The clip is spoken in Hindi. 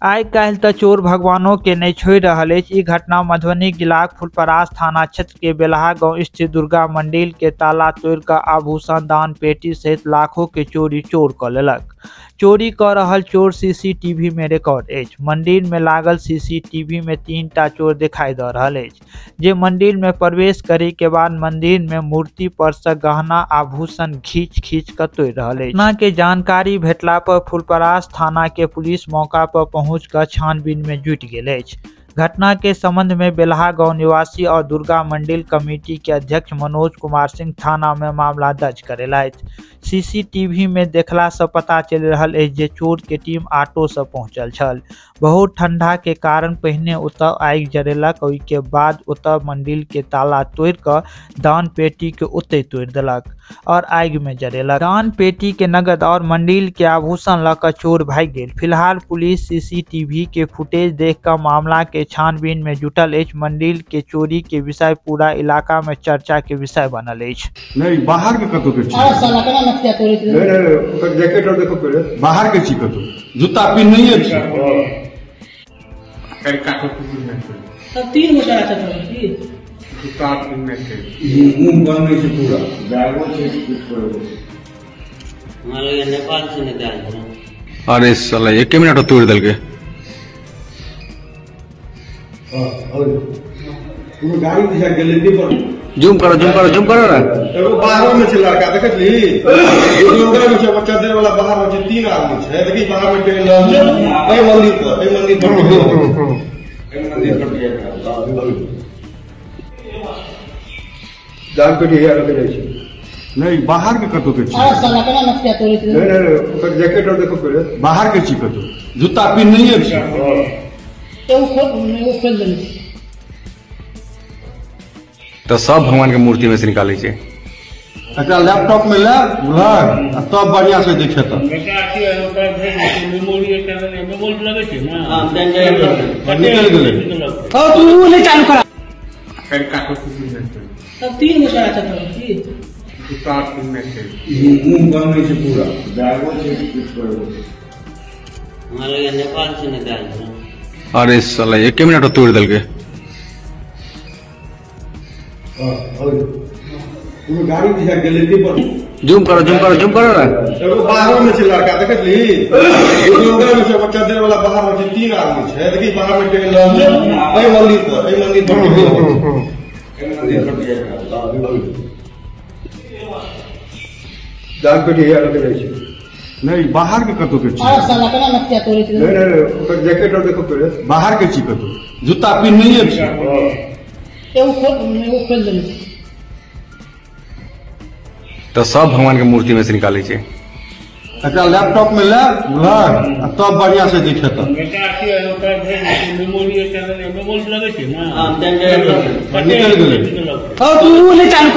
आइ काल्हि तऽ चोर भगवानो के नहीं छोड़ि रहल अछि। ई घटना मधुबनी जिलाक फुलपरास थाना क्षेत्र के बेलहा गांव स्थित दुर्गा मंदिर के ताला तोड़ि कऽ आभूषण, दान पेटी सहित लाखों के चोरी चोर कऽ लेलक। चोरी कऽ रहल चोर सीसीटीवी में रिकॉर्ड अछि। मंदिर में लागल सीसीटीवी में 3टा चोर दिखाई दऽ रहल अछि, जे मंदिर में प्रवेश करे के बाद मंदिर में मूर्ति पर से गहना आभूषण खींच कऽ तोड़ि रहल अछि। घटना के जानकारी भेटला पर फुलपरास थाना के पुलिस मौका पर पहुंच कऽ छानबीन में जुटि गेल अछि। घटना के संबंध में बेलहा गांव निवासी और दुर्गा मंदिर कमेटी के अध्यक्ष मनोज कुमार सिंह थाना में मामला दर्ज करेलथि। सीसीटीवी में देखला से पता चलि रहल अछि जे चोर के टीम ऑटो से पहुंचल छल। बहुत ठंडा के कारण पहिने ओतऽ आगि जरेलक, ओहि के बाद ओतऽ मंदिर के ताला तोड़ि कऽ दान पेटी के ओतै तोड़ि देलक और आगि में जरेलक। दान पेटी के नगद और मंदिर के आभूषण लऽ कऽ चोर भागि गेल। फिलहाल पुलिस सीसीटीवी के फुटेज देख कऽ मामला के छानबीन में जुटल अछि। मंदिर के चोरी के विषय पूरा इलाका में चर्चा के विषय बनल अछि। नहीं बाहर के कतो के छी साला केना नथिया तोड़े छै। नहीं ओकर जैकेट और देखो पहले बाहर के छी कतो जूता पिन नहीं अछि। कई काटो पिन नहीं सब 3 मोटा छै की जूता पिन नहीं छै। मुंह बंद नहीं छै पूरा बैगो छै कुछ करो हमारे ये नेपाल से निकाल दो। अरे साला 1 मिनट तोड़ दल के तुम गाड़ी दिशा गैलेंटी पर जूम करो ना। एगो बाहर में छै लड़का देखली एगो अंदर में छै बच्चा देर वाला बाहर में छै 3 आदमी छै देखी बाहर में ट्रेन ए मंदिर पर जान पे ढेर लगे जाय छै। नहीं बाहर के कतो के छी साला केना नथिया तोड़े छै। नहीं ओकर जैकेट और देखो पहले बाहर के छी कतो जूता पिन नहीं अछि। एगो खोल देले तो सब भगवान के मूर्ति में से निकाले छै। एकरा लैपटॉप में ले बुझल तब बढ़िया से देखे त मेमोरी लगे छै ना। हां निकल गेलै हां तू नहीं चालू करा फिर काटो सब 3 मोटा छै की जूता पिन में छै। मुंह बंद नहीं छै पूरा बैगो छै कुछ करो हमारे ये नेपाल से निकाल दो। अरे साला 1 मिनट तोड़ दल के गाड़ी दिशा गैलेंटी पर जूम करो ना। एगो बाहर में छै लड़का देखली एगो अंदर में छै बच्चा देर वाला बाहर में छै 3 आदमी छै देखी बाहर में ट्रेन ए मंदिर पर जान पे ढेर लगे जाय छै। नहीं बाहर के कतो के छी साला केना नथिया तोड़े छै। नहीं ओकर जैकेट और देखो पहले बाहर के छी कतो जूता पिन नहीं अछि। एगो खोल देले तो सब भगवान के मूर्ति में से निकाले छै। एकरा लैपटॉप में ले बुझल तब बढ़िया से देखे त मेमोरी लगे छै ना। हां निकल गेलै हां तू नहीं चालू